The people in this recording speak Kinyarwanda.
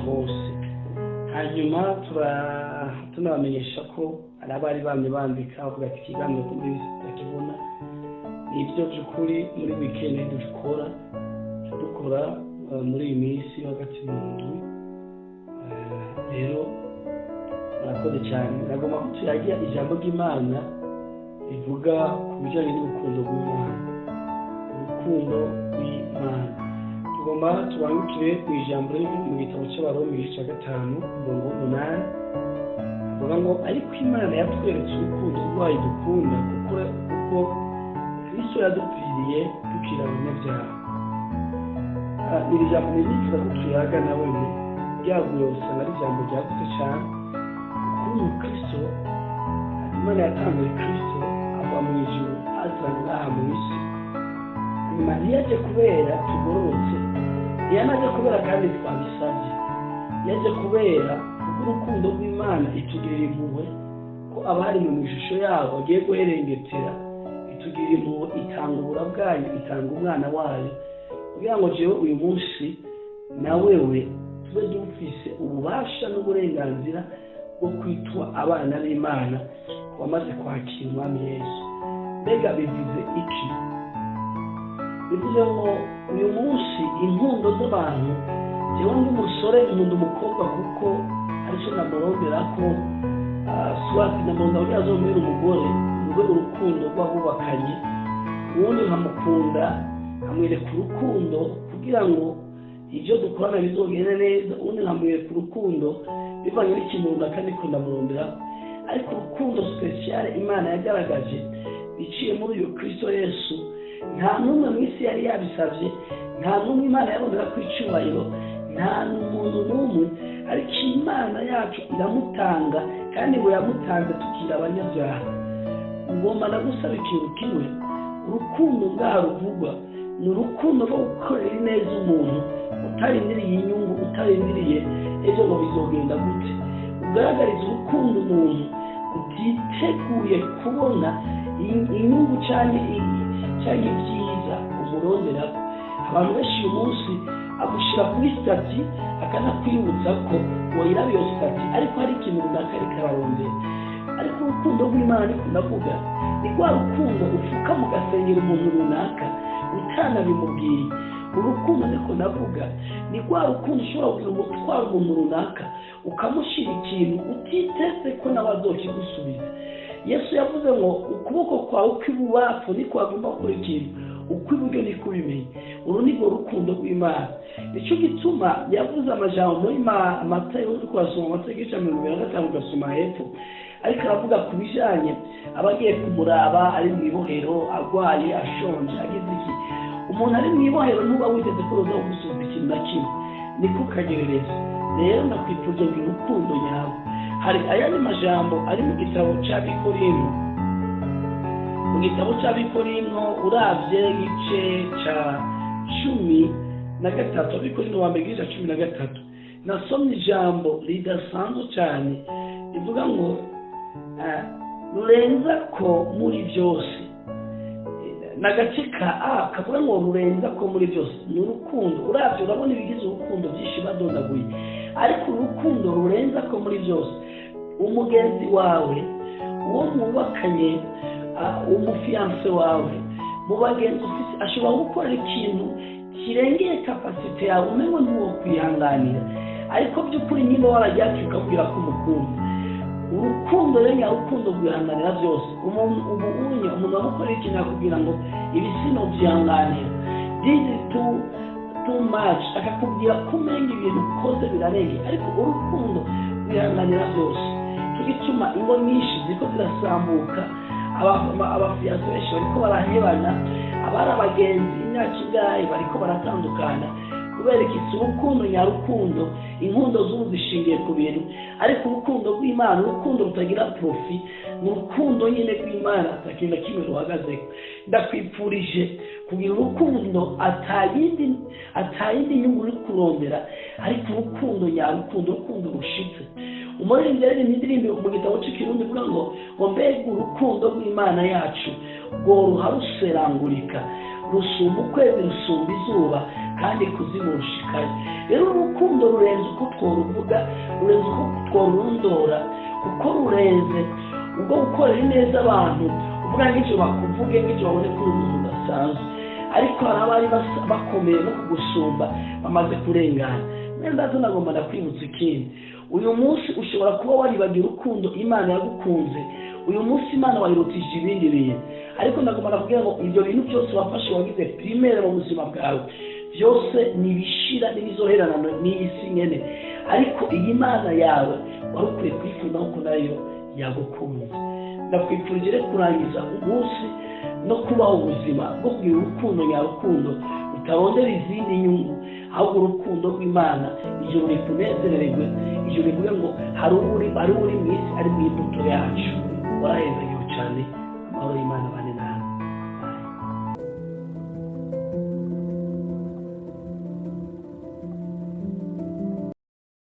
hose. Hanyuma tunabamenyesha ko ari abari bamye bandika bavuga ati ikiganiro kuri tutakibona ibyo by'ukuri muri weekend dukora muri iyi minsi hagati mu ndwi. Rero murakoze cyane. Nagomba ko tuyagira ijambo ry'Imana rivuga ku bijyanye n'urukundo rw'Imana. Urukundo rw'Imana tugomba tubangukire ku ijambo riri mu gitabo cy'Abaroma igice cya 5:8 avuga ngo ariko Imana yatweretse urukundo rwayo dukunda kuko Kristo yadupfiriye tukiri abanyabyaha. Iri jambo nifuza ko tuyaga nawe ryaguye usanga ari ijambo ryagutse cyane. Ukuntu Kristo Imana yatanze Kristo ava mu ijuru aza ngaha mu isi, nyuma ntiyaje kubera tugororotse, ntiyanaje kubera kandi twabisabye, yaje kubera urukundo rw'Imana itugirira impuhwe ko abari mu ishusho yabo bagiye guherengetera, itugirira impuhwe itanga ubura bwayo, itanga umwana wayo kugira ngo jewe uyu munsi na wewe tube dufise ububasha n'uburenganzira bwo kwitwa abana b'Imana ku bamaze kwakira Umwami Yesu. Mbega bivuze iki? Bivuze ngo uyu munsi inkundo z'abantu, jewe ndi umusore nkunda umukobwa kuko aricyo namurondera ko swati namurondera kugira azomere umugore mu rwego urukundo rw'abubakanye, ubundi nkamukunda nkamwereka urukundo kugira ngo ibyo dukorana bizogende neza, ubundi nkamwereka urukundo bivanye n'ikintu runaka niko ndamurondera. Ariko urukundo special Imana yagaragaje biciye muri uyu Kristo Yesu, nta n'umwe mu isi yari yabisabye, nta n'umwe Imana yarondera ku icyubahiro, nta n'umuntu n'umwe, ariko Imana yacu iramutanga, kandi ngo yamutanze tukiri abanyabyaha. Ngomba ndagusaba ikintu kimwe, urukundo ngaha ruvugwa ni urukundo rwo gukorera neza umuntu utarindiriye inyungu, utarindiriye ejo ngo bizogenda gute. Ugaragariza urukundo umuntu utiteguye kubona inyungu cyangwa ibyiza umurondera. Abantu benshi uyu munsi agushyira kuri stati akanakwibutsa ko wayiraba iyo stati, ariko hari ikintu runaka ariko ararondera. Ariko urukundo rw'Imana ariko ndavuga ni rwa rukundo ufuka mu gasengero umuntu runaka utanabimubwiye. Urukundo ariko ndavuga ni rwa rukundo ushobora kugira umutwaro umuntu runaka ukamushyira ikintu utiteze ko nawe azokigusubiza. Yesu yavuze ngo ukuboko kwawe kw'ibubapfu niko wagomba gukora ikintu, ukw'iburyo niko ubimenya. Uru ni rwo rukundo rw'Imana. Nicyo gituma yavuze amajambo muri Matayo, uri kuhasoma Matayo igice 25 ugasoma hepfo, ariko aravuga ku bijyanye abagiye kumuraba ari mu ibohero, arwaye, ashonje, agize iki. Umuntu ari mu ibohero ntuba witeze ko uza gusubiza ikintu na kimwe, niko kagerereza. Rero ndakwifuje ngo urukundo nyawe. Hari ayandi majambo ari mu gitabo cy'Abikorinto, mu gitabo cy'Abikorinto uravye igice ca 13, Abikorinto wa mbere igice ca 13, nasomye ijambo ridasanzwe cyane rivuga ngo rurenza ko muri byose. Nagace ka kavuga ngo rurenza ko muri byose ni urukundo. Uravye urabona ibigize urukundo byinshi badondaguye, ariko urukundo rurenza ko muri byose. Umugenzi wawe, uwo mubakanye, umufiance wawe, mu bagenzi ufite ashobora gukora ikintu kirengeye kapasite yawe, umengo ntuwo kwihanganira, ariko by'ukuri nyine warajyaki ukabwira ko umukunda. Urukundo rero nyarukundo rwihanganira byose. Umuntu amukora ikintu akubwira ngo ibi sino byihanganira, this is too much, akakubwira ko umenga ibintu ukoze birarenge, ariko urukundo rwihanganira byose. Tugituma ingo nyinshi ziko zirasambuka, abafiyanse benshi bariko barahebana, abari abagenzi imyaka ingahe bariko baratandukana kubera iki? Urukundo nyarukundo, inkundo z'ubu zishingiye ku bintu, ariko urukundo rw'Imana, urukundo rutagira profi, ni urukundo nyine rw'Imana atakintu kimwe ruhagazeho. Ndakwipfurije kugira urukundo atayindi nyungu uri kurondera, ariko urukundo nyarukundo, urukundo rushitse. Umuririmbyi yari indirimbo mu gitabo cy'Ikirundi uvuga ngo mbega urukundo rw'Imana yacu rworuha ruserangurika, rusumba ukwezi, rusumba izuba, kandi ikuzimu rushikaye. Rero urukundo rurenze uko tworuvuga, rurenze uko tworundora, kuko rurenze ubwo gukorera neza abantu uvuga nk'icyo bakuvuge nk'icyo babone ko uri umuntu udasanzwe, ariko hari abari bakomeye no kugusumba bamaze kurengana. Mwenda tunagomba ndakwibutsa ikindi, uyu munsi ushobora kuba waribagiye urukundo Imana yagukunze, uyu munsi Imana wayirutishije ibindi bintu, ariko ndagomba ndakubwira ngo ibyo bintu byose wafashe wagize primaire mu buzima bwawe byose nibishira n'ibizoherana n'iyi si nyene, ariko iyi Mana yawe wari ukwiye kuyikunda kuko nayo yagukunze. Ndakwifurije rero kurangiza umunsi no kubaho ubuzima bwo kugira urukundo nyarukundo utarondera izindi nyungu, ahubwo urukundo rw'Imana ijuru rikunezererwe, ijuru rivuga ngo hari uri mu isi ari mu imbuto yacu. Warahezagiwe cyane, amahoro y'Imana bane nawe.